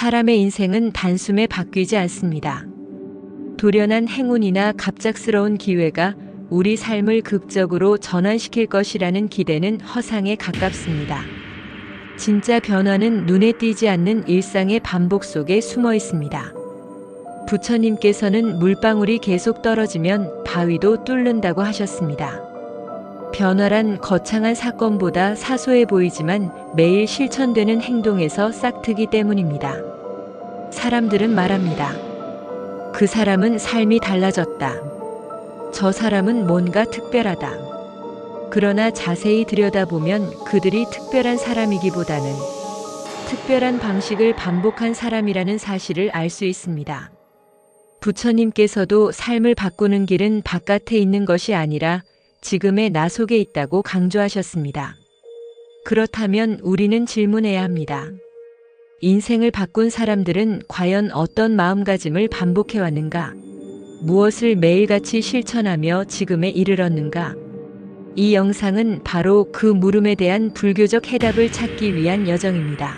사람의 인생은 단숨에 바뀌지 않습니다. 돌연한 행운이나 갑작스러운 기회가 우리 삶을 극적으로 전환시킬 것이라는 기대는 허상에 가깝습니다. 진짜 변화는 눈에 띄지 않는 일상의 반복 속에 숨어 있습니다. 부처님께서는 물방울이 계속 떨어지면 바위도 뚫는다고 하셨습니다. 변화란 거창한 사건보다 사소해 보이지만 매일 실천되는 행동에서 싹트기 때문입니다. 사람들은 말합니다. 그 사람은 삶이 달라졌다. 저 사람은 뭔가 특별하다. 그러나 자세히 들여다보면 그들이 특별한 사람이기보다는 특별한 방식을 반복한 사람이라는 사실을 알 수 있습니다. 부처님께서도 삶을 바꾸는 길은 바깥에 있는 것이 아니라 지금의 나 속에 있다고 강조하셨습니다. 그렇다면 우리는 질문해야 합니다. 인생을 바꾼 사람들은 과연 어떤 마음가짐을 반복해왔는가? 무엇을 매일같이 실천하며 지금에 이르렀는가? 이 영상은 바로 그 물음에 대한 불교적 해답을 찾기 위한 여정입니다.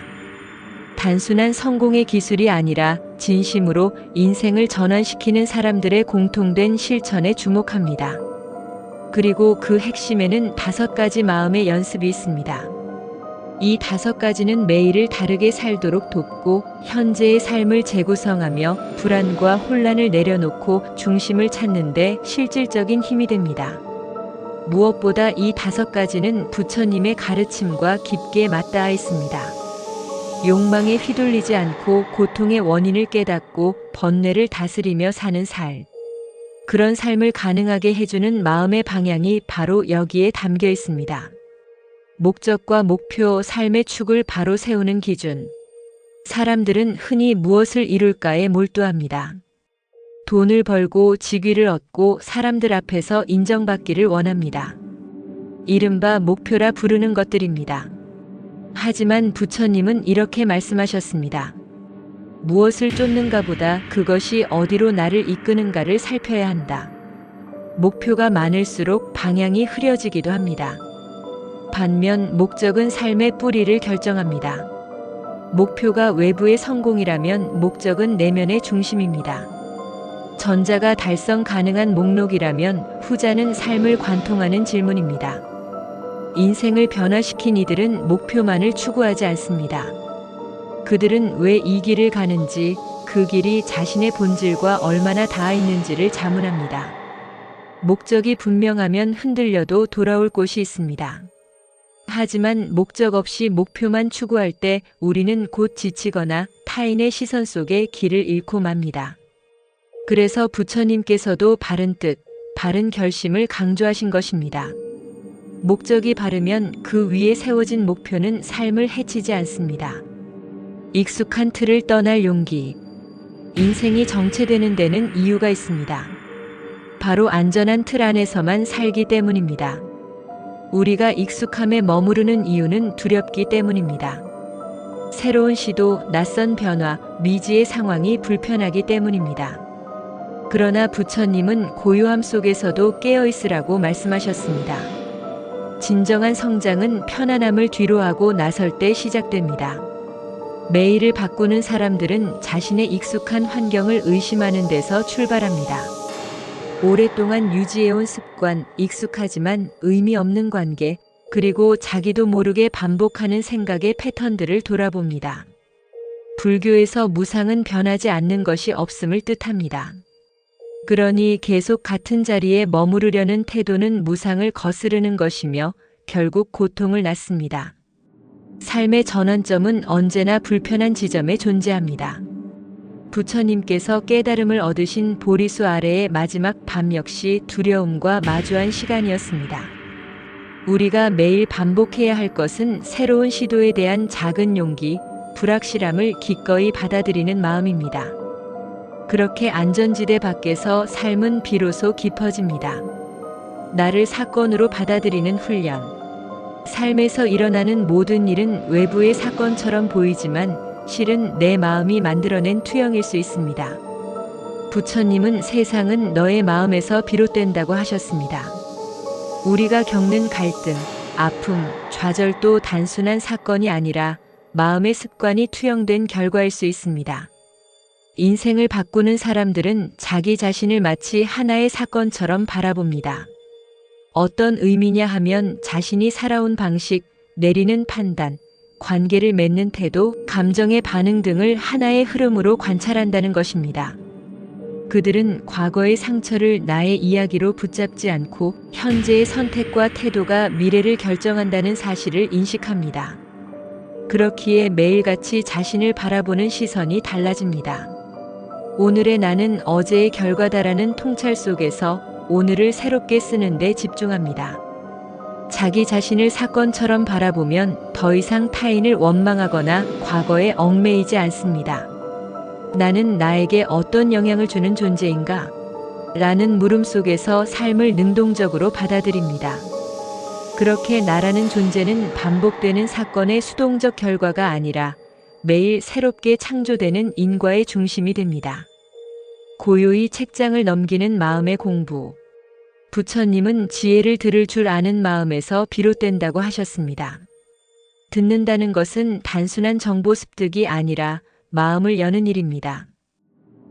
단순한 성공의 기술이 아니라 진심으로 인생을 전환시키는 사람들의 공통된 실천에 주목합니다. 그리고 그 핵심에는 5가지 마음의 연습이 있습니다. 이 5가지는 매일을 다르게 살도록 돕고 현재의 삶을 재구성하며 불안과 혼란을 내려놓고 중심을 찾는 데 실질적인 힘이 됩니다. 무엇보다 이 5가지는 부처님의 가르침과 깊게 맞닿아 있습니다. 욕망에 휘둘리지 않고 고통의 원인을 깨닫고 번뇌를 다스리며 사는 삶. 그런 삶을 가능하게 해주는 마음의 방향이 바로 여기에 담겨 있습니다. 목적과 목표, 삶의 축을 바로 세우는 기준. 사람들은 흔히 무엇을 이룰까에 몰두합니다. 돈을 벌고 직위를 얻고 사람들 앞에서 인정받기를 원합니다. 이른바 목표라 부르는 것들입니다. 하지만 부처님은 이렇게 말씀하셨습니다. 무엇을 쫓는가 보다 그것이 어디로 나를 이끄는가를 살펴야 한다. 목표가 많을수록 방향이 흐려지기도 합니다. 반면 목적은 삶의 뿌리를 결정합니다. 목표가 외부의 성공이라면 목적은 내면의 중심입니다. 전자가 달성 가능한 목록이라면 후자는 삶을 관통하는 질문입니다. 인생을 변화시킨 이들은 목표만을 추구하지 않습니다. 그들은 왜 이 길을 가는지, 그 길이 자신의 본질과 얼마나 닿아 있는지를 자문합니다. 목적이 분명하면 흔들려도 돌아올 곳이 있습니다. 하지만 목적 없이 목표만 추구할 때 우리는 곧 지치거나 타인의 시선 속에 길을 잃고 맙니다. 그래서 부처님께서도 바른 뜻, 바른 결심을 강조하신 것입니다. 목적이 바르면 그 위에 세워진 목표는 삶을 해치지 않습니다. 익숙한 틀을 떠날 용기. 인생이 정체되는 데는 이유가 있습니다. 바로 안전한 틀 안에서만 살기 때문입니다. 우리가 익숙함에 머무르는 이유는 두렵기 때문입니다. 새로운 시도, 낯선 변화, 미지의 상황이 불편하기 때문입니다. 그러나 부처님은 고요함 속에서도 깨어있으라고 말씀하셨습니다. 진정한 성장은 편안함을 뒤로하고 나설 때 시작됩니다. 매일을 바꾸는 사람들은 자신의 익숙한 환경을 의심하는 데서 출발합니다. 오랫동안 유지해온 습관, 익숙하지만 의미 없는 관계, 그리고 자기도 모르게 반복하는 생각의 패턴들을 돌아봅니다. 불교에서 무상은 변하지 않는 것이 없음을 뜻합니다. 그러니 계속 같은 자리에 머무르려는 태도는 무상을 거스르는 것이며 결국 고통을 낳습니다. 삶의 전환점은 언제나 불편한 지점에 존재합니다. 부처님께서 깨달음을 얻으신 보리수 아래의 마지막 밤 역시 두려움과 마주한 시간이었습니다. 우리가 매일 반복해야 할 것은 새로운 시도에 대한 작은 용기, 불확실함을 기꺼이 받아들이는 마음입니다. 그렇게 안전지대 밖에서 삶은 비로소 깊어집니다. 나를 사건으로 받아들이는 훈련. 삶에서 일어나는 모든 일은 외부의 사건처럼 보이지만 실은 내 마음이 만들어낸 투영일 수 있습니다. 부처님은 세상은 너의 마음에서 비롯된다고 하셨습니다. 우리가 겪는 갈등, 아픔, 좌절도 단순한 사건이 아니라 마음의 습관이 투영된 결과일 수 있습니다. 인생을 바꾸는 사람들은 자기 자신을 마치 하나의 사건처럼 바라봅니다. 어떤 의미냐 하면 자신이 살아온 방식, 내리는 판단, 관계를 맺는 태도, 감정의 반응 등을 하나의 흐름으로 관찰한다는 것입니다. 그들은 과거의 상처를 나의 이야기로 붙잡지 않고 현재의 선택과 태도가 미래를 결정한다는 사실을 인식합니다. 그렇기에 매일같이 자신을 바라보는 시선이 달라집니다. 오늘의 나는 어제의 결과다라는 통찰 속에서 오늘을 새롭게 쓰는 데 집중합니다. 자기 자신을 사건처럼 바라보면 더 이상 타인을 원망하거나 과거에 얽매이지 않습니다. 나는 나에게 어떤 영향을 주는 존재인가? 라는 물음 속에서 삶을 능동적으로 받아들입니다. 그렇게 나라는 존재는 반복되는 사건의 수동적 결과가 아니라 매일 새롭게 창조되는 인과의 중심이 됩니다. 고요히 책장을 넘기는 마음의 공부. 부처님은 지혜를 들을 줄 아는 마음에서 비롯된다고 하셨습니다. 듣는다는 것은 단순한 정보 습득이 아니라 마음을 여는 일입니다.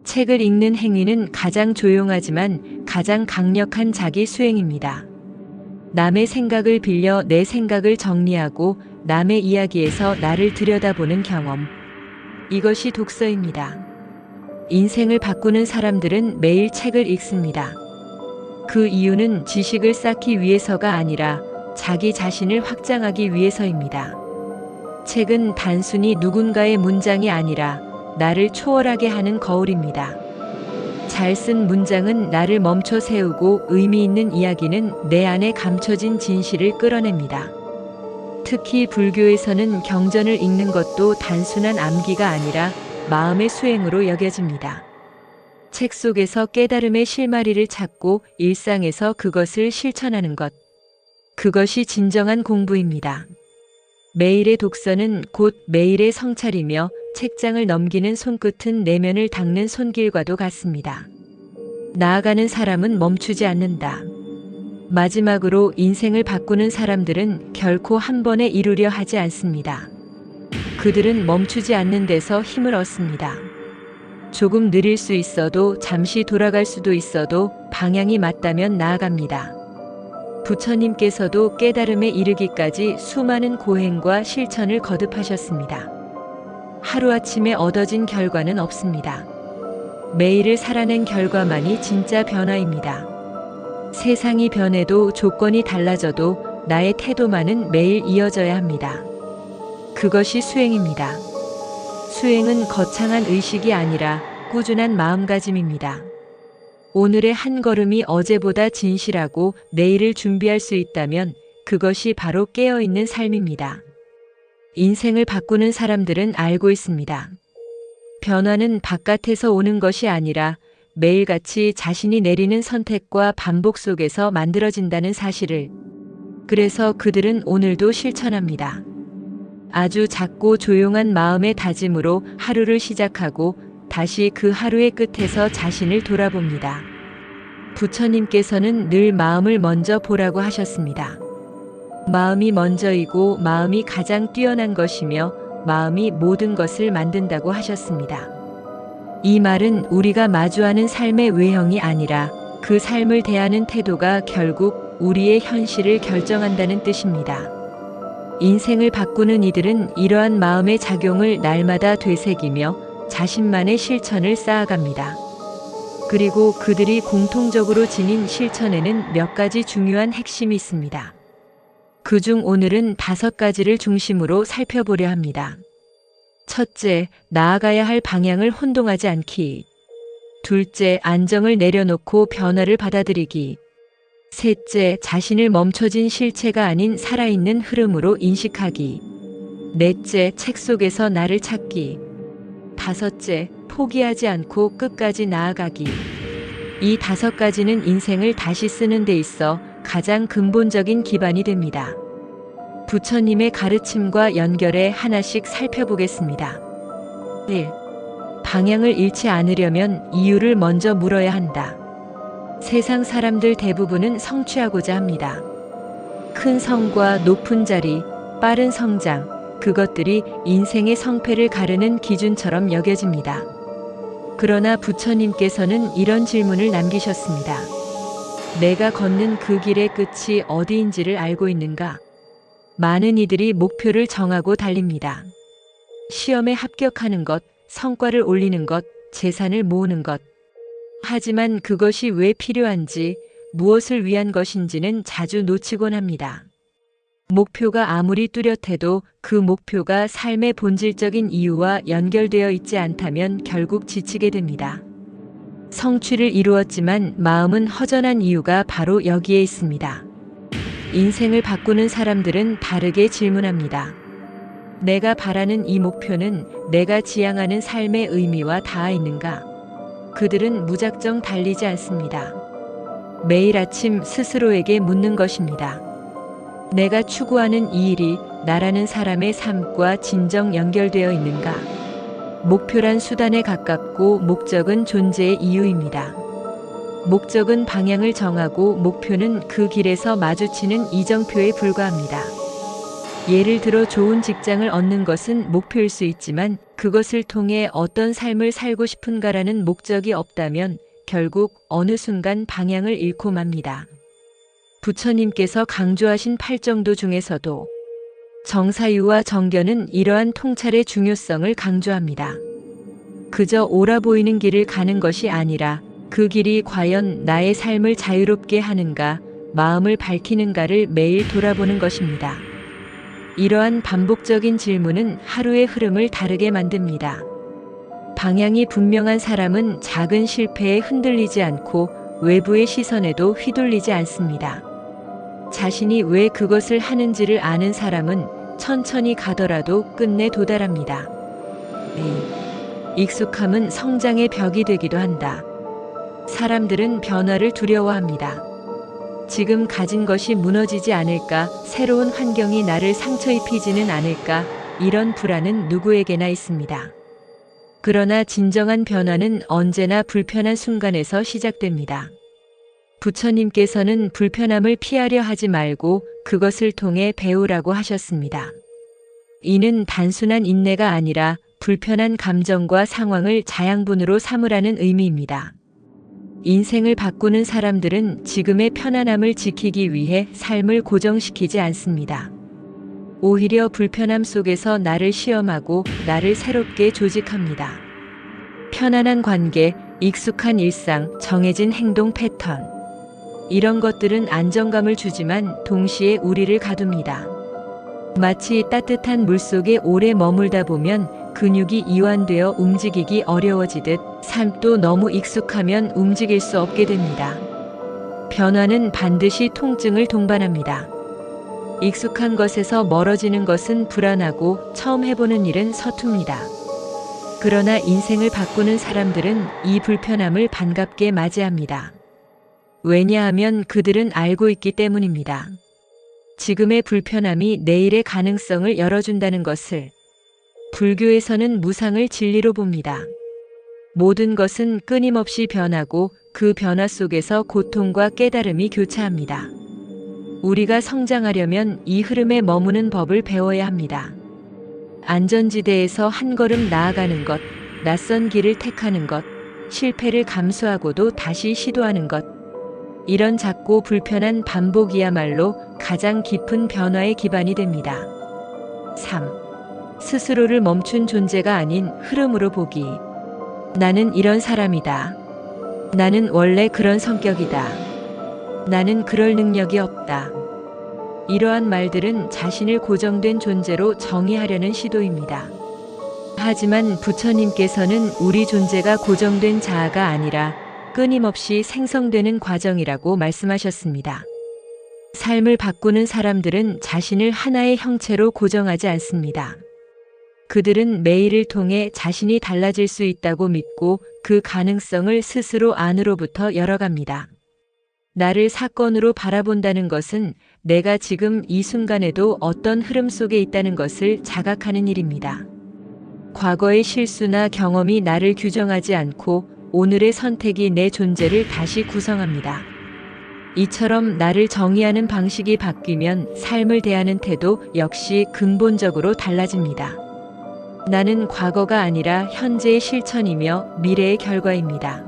책을 읽는 행위는 가장 조용하지만 가장 강력한 자기 수행입니다. 남의 생각을 빌려 내 생각을 정리하고 남의 이야기에서 나를 들여다보는 경험. 이것이 독서입니다. 인생을 바꾸는 사람들은 매일 책을 읽습니다. 그 이유는 지식을 쌓기 위해서가 아니라 자기 자신을 확장하기 위해서입니다. 책은 단순히 누군가의 문장이 아니라 나를 초월하게 하는 거울입니다. 잘 쓴 문장은 나를 멈춰 세우고 의미 있는 이야기는 내 안에 감춰진 진실을 끌어냅니다. 특히 불교에서는 경전을 읽는 것도 단순한 암기가 아니라 마음의 수행으로 여겨집니다. 책 속에서 깨달음의 실마리를 찾고 일상에서 그것을 실천하는 것. 그것이 진정한 공부입니다. 매일의 독서는 곧 매일의 성찰이며 책장을 넘기는 손끝은 내면을 닦는 손길과도 같습니다. 나아가는 사람은 멈추지 않는다. 마지막으로 인생을 바꾸는 사람들은 결코 한 번에 이루려 하지 않습니다. 그들은 멈추지 않는 데서 힘을 얻습니다. 조금 느릴 수 있어도 잠시 돌아갈 수도 있어도 방향이 맞다면 나아갑니다. 부처님께서도 깨달음에 이르기까지 수많은 고행과 실천을 거듭하셨습니다. 하루아침에 얻어진 결과는 없습니다. 매일을 살아낸 결과만이 진짜 변화입니다. 세상이 변해도 조건이 달라져도 나의 태도만은 매일 이어져야 합니다. 그것이 수행입니다. 수행은 거창한 의식이 아니라 꾸준한 마음가짐입니다. 오늘의 한 걸음이 어제보다 진실하고 내일을 준비할 수 있다면 그것이 바로 깨어있는 삶입니다. 인생을 바꾸는 사람들은 알고 있습니다. 변화는 바깥에서 오는 것이 아니라 매일같이 자신이 내리는 선택과 반복 속에서 만들어진다는 사실을. 그래서 그들은 오늘도 실천합니다. 아주 작고 조용한 마음의 다짐으로 하루를 시작하고 다시 그 하루의 끝에서 자신을 돌아봅니다. 부처님께서는 늘 마음을 먼저 보라고 하셨습니다. 마음이 먼저이고 마음이 가장 뛰어난 것이며 마음이 모든 것을 만든다고 하셨습니다. 이 말은 우리가 마주하는 삶의 외형이 아니라 그 삶을 대하는 태도가 결국 우리의 현실을 결정한다는 뜻입니다. 인생을 바꾸는 이들은 이러한 마음의 작용을 날마다 되새기며 자신만의 실천을 쌓아갑니다. 그리고 그들이 공통적으로 지닌 실천에는 몇 가지 중요한 핵심이 있습니다. 그중 오늘은 5가지를 중심으로 살펴보려 합니다. 첫째, 나아가야 할 방향을 혼동하지 않기. 둘째, 안정을 내려놓고 변화를 받아들이기. 셋째, 자신을 멈춰진 실체가 아닌 살아있는 흐름으로 인식하기. 넷째, 책 속에서 나를 찾기. 다섯째, 포기하지 않고 끝까지 나아가기. 이 5가지는 인생을 다시 쓰는 데 있어 가장 근본적인 기반이 됩니다. 부처님의 가르침과 연결해 하나씩 살펴보겠습니다. 1. 방향을 잃지 않으려면 이유를 먼저 물어야 한다. 세상 사람들 대부분은 성취하고자 합니다. 큰 성과 높은 자리, 빠른 성장, 그것들이 인생의 성패를 가르는 기준처럼 여겨집니다. 그러나 부처님께서는 이런 질문을 남기셨습니다. 내가 걷는 그 길의 끝이 어디인지를 알고 있는가? 많은 이들이 목표를 정하고 달립니다. 시험에 합격하는 것, 성과를 올리는 것, 재산을 모으는 것. 하지만 그것이 왜 필요한지, 무엇을 위한 것인지는 자주 놓치곤 합니다. 목표가 아무리 뚜렷해도 그 목표가 삶의 본질적인 이유와 연결되어 있지 않다면 결국 지치게 됩니다. 성취를 이루었지만 마음은 허전한 이유가 바로 여기에 있습니다. 인생을 바꾸는 사람들은 다르게 질문합니다. 내가 바라는 이 목표는 내가 지향하는 삶의 의미와 닿아 있는가? 그들은 무작정 달리지 않습니다. 매일 아침 스스로에게 묻는 것입니다. 내가 추구하는 이 일이 나라는 사람의 삶과 진정 연결되어 있는가? 목표란 수단에 가깝고 목적은 존재의 이유입니다. 목적은 방향을 정하고 목표는 그 길에서 마주치는 이정표에 불과합니다. 예를 들어 좋은 직장을 얻는 것은 목표일 수 있지만 그것을 통해 어떤 삶을 살고 싶은가라는 목적이 없다면 결국 어느 순간 방향을 잃고 맙니다. 부처님께서 강조하신 팔정도 중에서도 정사유와 정견은 이러한 통찰의 중요성을 강조합니다. 그저 옳아 보이는 길을 가는 것이 아니라 그 길이 과연 나의 삶을 자유롭게 하는가, 마음을 밝히는가를 매일 돌아보는 것입니다. 이러한 반복적인 질문은 하루의 흐름을 다르게 만듭니다. 방향이 분명한 사람은 작은 실패에 흔들리지 않고 외부의 시선에도 휘둘리지 않습니다. 자신이 왜 그것을 하는지를 아는 사람은 천천히 가더라도 끝내 도달합니다. 익숙함은 성장의 벽이 되기도 한다. 사람들은 변화를 두려워합니다. 지금 가진 것이 무너지지 않을까, 새로운 환경이 나를 상처 입히지는 않을까, 이런 불안은 누구에게나 있습니다. 그러나 진정한 변화는 언제나 불편한 순간에서 시작됩니다. 부처님께서는 불편함을 피하려 하지 말고 그것을 통해 배우라고 하셨습니다. 이는 단순한 인내가 아니라 불편한 감정과 상황을 자양분으로 삼으라는 의미입니다. 인생을 바꾸는 사람들은 지금의 편안함을 지키기 위해 삶을 고정시키지 않습니다. 오히려 불편함 속에서 나를 시험하고 나를 새롭게 조직합니다. 편안한 관계, 익숙한 일상, 정해진 행동 패턴. 이런 것들은 안정감을 주지만 동시에 우리를 가둡니다. 마치 따뜻한 물속에 오래 머물다 보면 근육이 이완되어 움직이기 어려워지듯 삶도 너무 익숙하면 움직일 수 없게 됩니다. 변화는 반드시 통증을 동반합니다. 익숙한 것에서 멀어지는 것은 불안하고 처음 해보는 일은 서툽니다. 그러나 인생을 바꾸는 사람들은 이 불편함을 반갑게 맞이합니다. 왜냐하면 그들은 알고 있기 때문입니다. 지금의 불편함이 내일의 가능성을 열어준다는 것을. 불교에서는 무상을 진리로 봅니다. 모든 것은 끊임없이 변하고 그 변화 속에서 고통과 깨달음이 교차합니다. 우리가 성장하려면 이 흐름에 머무는 법을 배워야 합니다. 안전지대에서 한 걸음 나아가는 것, 낯선 길을 택하는 것, 실패를 감수하고도 다시 시도하는 것. 이런 작고 불편한 반복이야말로 가장 깊은 변화의 기반이 됩니다. 3. 스스로를 멈춘 존재가 아닌 흐름으로 보기. 나는 이런 사람이다. 나는 원래 그런 성격이다. 나는 그럴 능력이 없다. 이러한 말들은 자신을 고정된 존재로 정의하려는 시도입니다. 하지만 부처님께서는 우리 존재가 고정된 자아가 아니라 끊임없이 생성되는 과정이라고 말씀하셨습니다. 삶을 바꾸는 사람들은 자신을 하나의 형체로 고정하지 않습니다. 그들은 매일을 통해 자신이 달라질 수 있다고 믿고 그 가능성을 스스로 안으로부터 열어갑니다. 나를 사건으로 바라본다는 것은 내가 지금 이 순간에도 어떤 흐름 속에 있다는 것을 자각하는 일입니다. 과거의 실수나 경험이 나를 규정하지 않고 오늘의 선택이 내 존재를 다시 구성합니다. 이처럼 나를 정의하는 방식이 바뀌면 삶을 대하는 태도 역시 근본적으로 달라집니다. 나는 과거가 아니라 현재의 실천이며 미래의 결과입니다.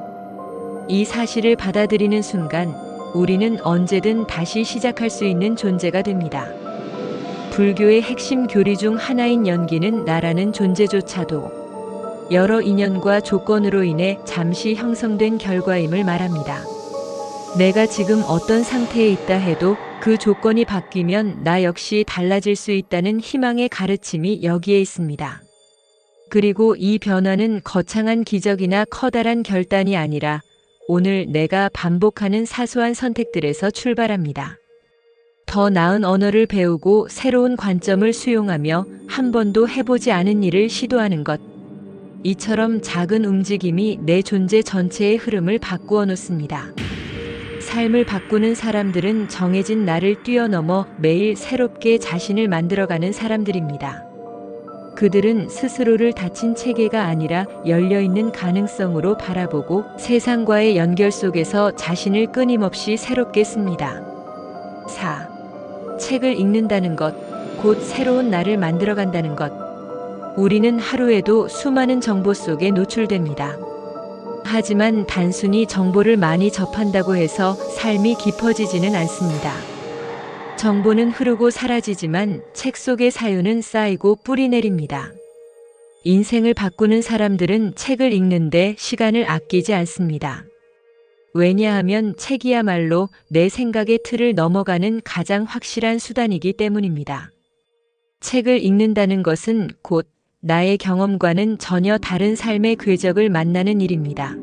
이 사실을 받아들이는 순간 우리는 언제든 다시 시작할 수 있는 존재가 됩니다. 불교의 핵심 교리 중 하나인 연기는 나라는 존재조차도 여러 인연과 조건으로 인해 잠시 형성된 결과임을 말합니다. 내가 지금 어떤 상태에 있다 해도 그 조건이 바뀌면 나 역시 달라질 수 있다는 희망의 가르침이 여기에 있습니다. 그리고 이 변화는 거창한 기적이나 커다란 결단이 아니라 오늘 내가 반복하는 사소한 선택들에서 출발합니다. 더 나은 언어를 배우고 새로운 관점을 수용하며 한 번도 해보지 않은 일을 시도하는 것. 이처럼 작은 움직임이 내 존재 전체의 흐름을 바꾸어 놓습니다. 삶을 바꾸는 사람들은 정해진 나를 뛰어넘어 매일 새롭게 자신을 만들어가는 사람들입니다. 그들은 스스로를 닫힌 체계가 아니라 열려있는 가능성으로 바라보고 세상과의 연결 속에서 자신을 끊임없이 새롭게 씁니다. 4. 책을 읽는다는 것, 곧 새로운 나를 만들어간다는 것. 우리는 하루에도 수많은 정보 속에 노출됩니다. 하지만 단순히 정보를 많이 접한다고 해서 삶이 깊어지지는 않습니다. 정보는 흐르고 사라지지만 책 속의 사유는 쌓이고 뿌리내립니다. 인생을 바꾸는 사람들은 책을 읽는데 시간을 아끼지 않습니다. 왜냐하면 책이야말로 내 생각의 틀을 넘어가는 가장 확실한 수단이기 때문입니다. 책을 읽는다는 것은 곧 나의 경험과는 전혀 다른 삶의 궤적을 만나는 일입니다.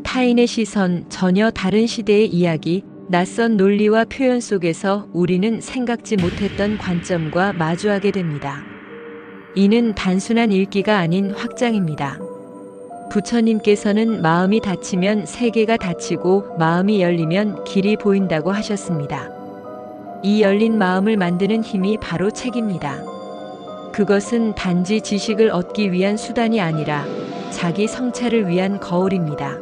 타인의 시선, 전혀 다른 시대의 이야기, 낯선 논리와 표현 속에서 우리는 생각지 못했던 관점과 마주하게 됩니다. 이는 단순한 읽기가 아닌 확장입니다. 부처님께서는 마음이 닫히면 세계가 닫히고 마음이 열리면 길이 보인다고 하셨습니다. 이 열린 마음을 만드는 힘이 바로 책입니다. 그것은 단지 지식을 얻기 위한 수단이 아니라 자기 성찰을 위한 거울입니다.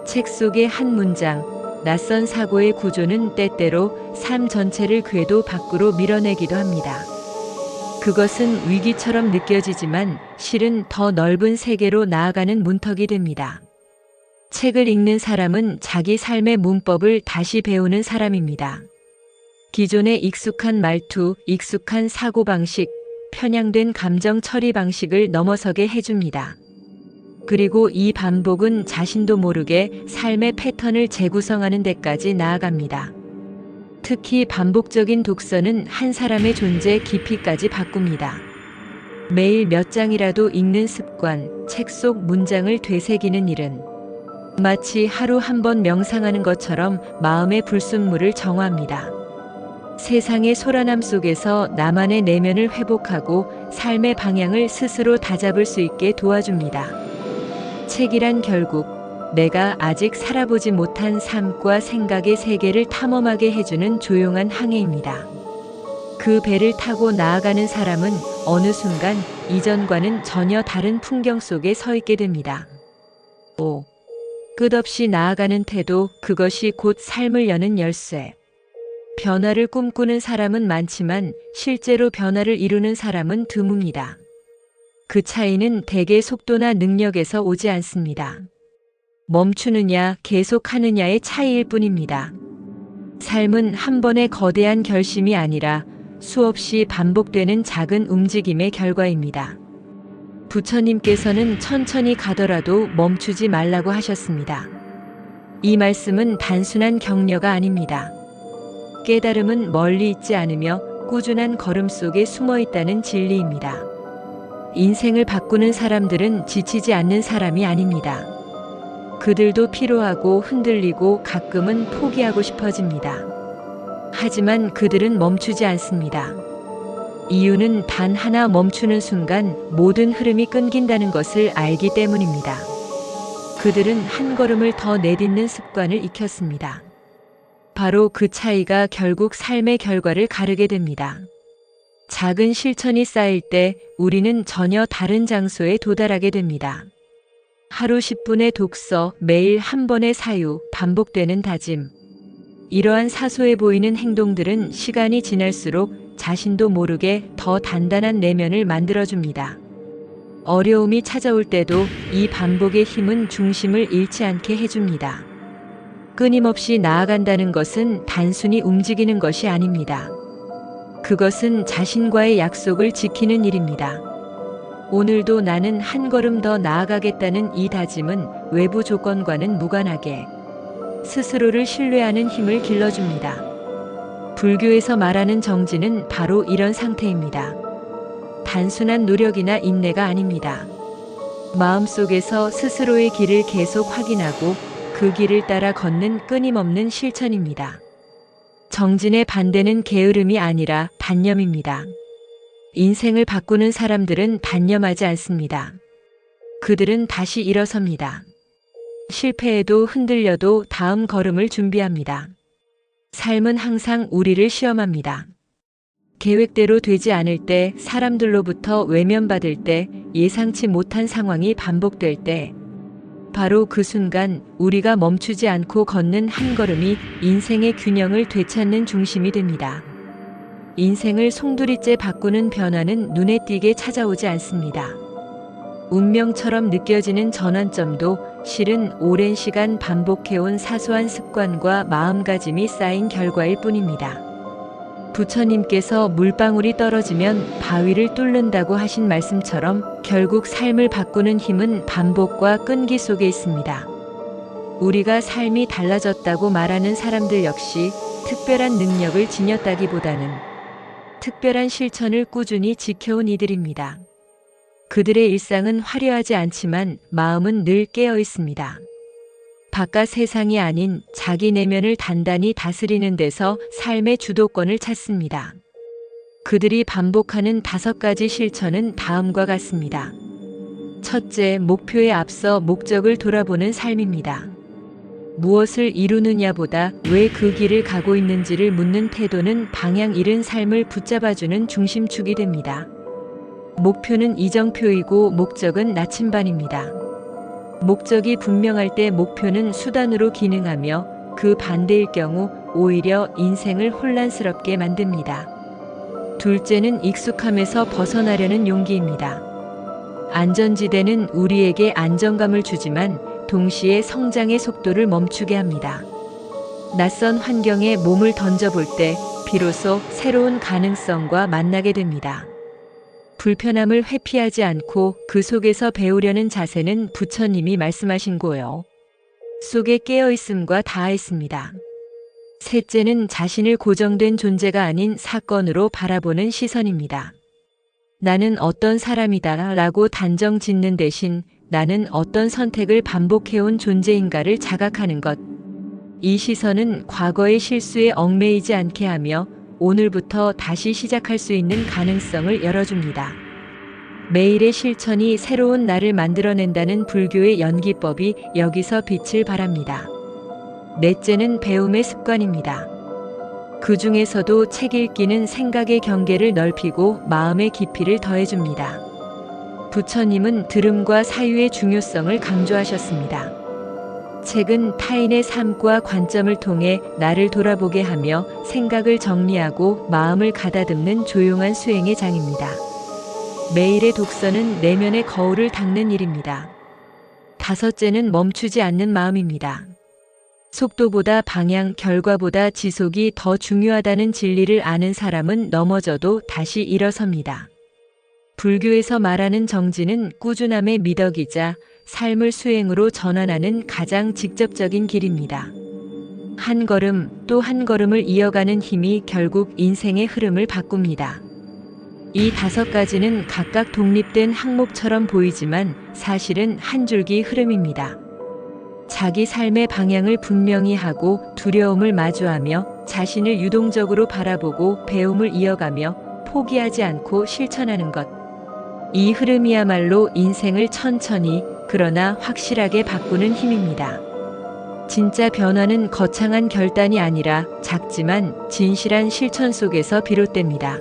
책 속의 한 문장, 낯선 사고의 구조는 때때로 삶 전체를 궤도 밖으로 밀어내기도 합니다. 그것은 위기처럼 느껴지지만 실은 더 넓은 세계로 나아가는 문턱이 됩니다. 책을 읽는 사람은 자기 삶의 문법을 다시 배우는 사람입니다. 기존의 익숙한 말투, 익숙한 사고방식, 편향된 감정 처리 방식을 넘어서게 해줍니다. 그리고 이 반복은 자신도 모르게 삶의 패턴을 재구성하는 데까지 나아갑니다. 특히 반복적인 독서는 한 사람의 존재 깊이까지 바꿉니다. 매일 몇 장이라도 읽는 습관, 책 속 문장을 되새기는 일은 마치 하루 한 번 명상하는 것처럼 마음의 불순물을 정화합니다. 세상의 소란함 속에서 나만의 내면을 회복하고 삶의 방향을 스스로 다잡을 수 있게 도와줍니다. 책이란 결국 내가 아직 살아보지 못한 삶과 생각의 세계를 탐험하게 해주는 조용한 항해입니다. 그 배를 타고 나아가는 사람은 어느 순간 이전과는 전혀 다른 풍경 속에 서 있게 됩니다. 5. 끝없이 나아가는 태도, 그것이 곧 삶을 여는 열쇠. 변화를 꿈꾸는 사람은 많지만 실제로 변화를 이루는 사람은 드뭅니다. 그 차이는 대개 속도나 능력에서 오지 않습니다. 멈추느냐, 계속하느냐의 차이일 뿐입니다. 삶은 한 번의 거대한 결심이 아니라 수없이 반복되는 작은 움직임의 결과입니다. 부처님께서는 천천히 가더라도 멈추지 말라고 하셨습니다. 이 말씀은 단순한 격려가 아닙니다. 깨달음은 멀리 있지 않으며 꾸준한 걸음 속에 숨어 있다는 진리입니다. 인생을 바꾸는 사람들은 지치지 않는 사람이 아닙니다. 그들도 피로하고 흔들리고 가끔은 포기하고 싶어집니다. 하지만 그들은 멈추지 않습니다. 이유는 단 하나, 멈추는 순간 모든 흐름이 끊긴다는 것을 알기 때문입니다. 그들은 한 걸음을 더 내딛는 습관을 익혔습니다. 바로 그 차이가 결국 삶의 결과를 가르게 됩니다. 작은 실천이 쌓일 때 우리는 전혀 다른 장소에 도달하게 됩니다. 하루 10분의 독서, 매일 한 번의 사유, 반복되는 다짐. 이러한 사소해 보이는 행동들은 시간이 지날수록 자신도 모르게 더 단단한 내면을 만들어줍니다. 어려움이 찾아올 때도 이 반복의 힘은 중심을 잃지 않게 해줍니다. 끊임없이 나아간다는 것은 단순히 움직이는 것이 아닙니다. 그것은 자신과의 약속을 지키는 일입니다. 오늘도 나는 한 걸음 더 나아가겠다는 이 다짐은 외부 조건과는 무관하게 스스로를 신뢰하는 힘을 길러줍니다. 불교에서 말하는 정진은 바로 이런 상태입니다. 단순한 노력이나 인내가 아닙니다. 마음속에서 스스로의 길을 계속 확인하고 그 길을 따라 걷는 끊임없는 실천입니다. 정진의 반대는 게으름이 아니라 단념입니다. 인생을 바꾸는 사람들은 단념하지 않습니다. 그들은 다시 일어섭니다. 실패해도 흔들려도 다음 걸음을 준비합니다. 삶은 항상 우리를 시험합니다. 계획대로 되지 않을 때, 사람들로부터 외면받을 때, 예상치 못한 상황이 반복될 때, 바로 그 순간 우리가 멈추지 않고 걷는 한 걸음이 인생의 균형을 되찾는 중심이 됩니다. 인생을 송두리째 바꾸는 변화는 눈에 띄게 찾아오지 않습니다. 운명처럼 느껴지는 전환점도 실은 오랜 시간 반복해온 사소한 습관과 마음가짐이 쌓인 결과일 뿐입니다. 부처님께서 물방울이 떨어지면 바위를 뚫는다고 하신 말씀처럼 결국 삶을 바꾸는 힘은 반복과 끈기 속에 있습니다. 우리가 삶이 달라졌다고 말하는 사람들 역시 특별한 능력을 지녔다기보다는 특별한 실천을 꾸준히 지켜온 이들입니다. 그들의 일상은 화려하지 않지만 마음은 늘 깨어 있습니다. 바깥 세상이 아닌 자기 내면을 단단히 다스리는 데서 삶의 주도권을 찾습니다. 그들이 반복하는 5가지 실천은 다음과 같습니다. 첫째, 목표에 앞서 목적을 돌아보는 삶입니다. 무엇을 이루느냐보다 왜 그 길을 가고 있는지를 묻는 태도는 방향 잃은 삶을 붙잡아주는 중심축이 됩니다. 목표는 이정표이고 목적은 나침반입니다. 목적이 분명할 때 목표는 수단으로 기능하며 그 반대일 경우 오히려 인생을 혼란스럽게 만듭니다. 둘째는 익숙함에서 벗어나려는 용기입니다. 안전지대는 우리에게 안정감을 주지만 동시에 성장의 속도를 멈추게 합니다. 낯선 환경에 몸을 던져볼 때 비로소 새로운 가능성과 만나게 됩니다. 불편함을 회피하지 않고 그 속에서 배우려는 자세는 부처님이 말씀하신 고요 속에 깨어있음과 닿아있습니다. 셋째는 자신을 고정된 존재가 아닌 사건으로 바라보는 시선입니다. 나는 어떤 사람이다 라고 단정 짓는 대신 나는 어떤 선택을 반복해온 존재인가를 자각하는 것. 이 시선은 과거의 실수에 얽매이지 않게 하며 오늘부터 다시 시작할 수 있는 가능성을 열어줍니다. 매일의 실천이 새로운 나를 만들어낸다는 불교의 연기법이 여기서 빛을 발합니다. 넷째는 배움의 습관입니다. 그 중에서도 책 읽기는 생각의 경계를 넓히고 마음의 깊이를 더해줍니다. 부처님은 들음과 사유의 중요성을 강조하셨습니다. 책은 타인의 삶과 관점을 통해 나를 돌아보게 하며 생각을 정리하고 마음을 가다듬는 조용한 수행의 장입니다. 매일의 독서는 내면의 거울을 닦는 일입니다. 다섯째는 멈추지 않는 마음입니다. 속도보다 방향, 결과보다 지속이 더 중요하다는 진리를 아는 사람은 넘어져도 다시 일어섭니다. 불교에서 말하는 정진은 꾸준함의 미덕이자 삶을 수행으로 전환하는 가장 직접적인 길입니다. 한 걸음 또 한 걸음을 이어가는 힘이 결국 인생의 흐름을 바꿉니다. 이 5가지는 각각 독립된 항목처럼 보이지만 사실은 한 줄기 흐름입니다. 자기 삶의 방향을 분명히 하고 두려움을 마주하며 자신을 유동적으로 바라보고 배움을 이어가며 포기하지 않고 실천하는 것. 이 흐름이야말로 인생을 천천히 그러나 확실하게 바꾸는 힘입니다. 진짜 변화는 거창한 결단이 아니라 작지만 진실한 실천 속에서 비롯됩니다.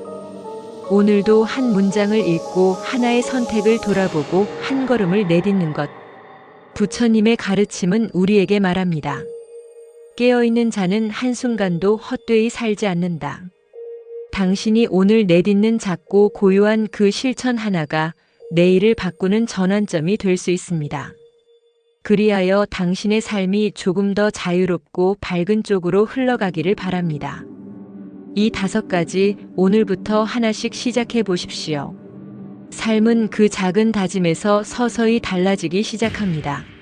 오늘도 한 문장을 읽고 하나의 선택을 돌아보고 한 걸음을 내딛는 것. 부처님의 가르침은 우리에게 말합니다. 깨어있는 자는 한순간도 헛되이 살지 않는다. 당신이 오늘 내딛는 작고 고요한 그 실천 하나가 내일을 바꾸는 전환점이 될 수 있습니다. 그리하여 당신의 삶이 조금 더 자유롭고 밝은 쪽으로 흘러가기를 바랍니다. 이 5가지 오늘부터 하나씩 시작해 보십시오. 삶은 그 작은 다짐에서 서서히 달라지기 시작합니다.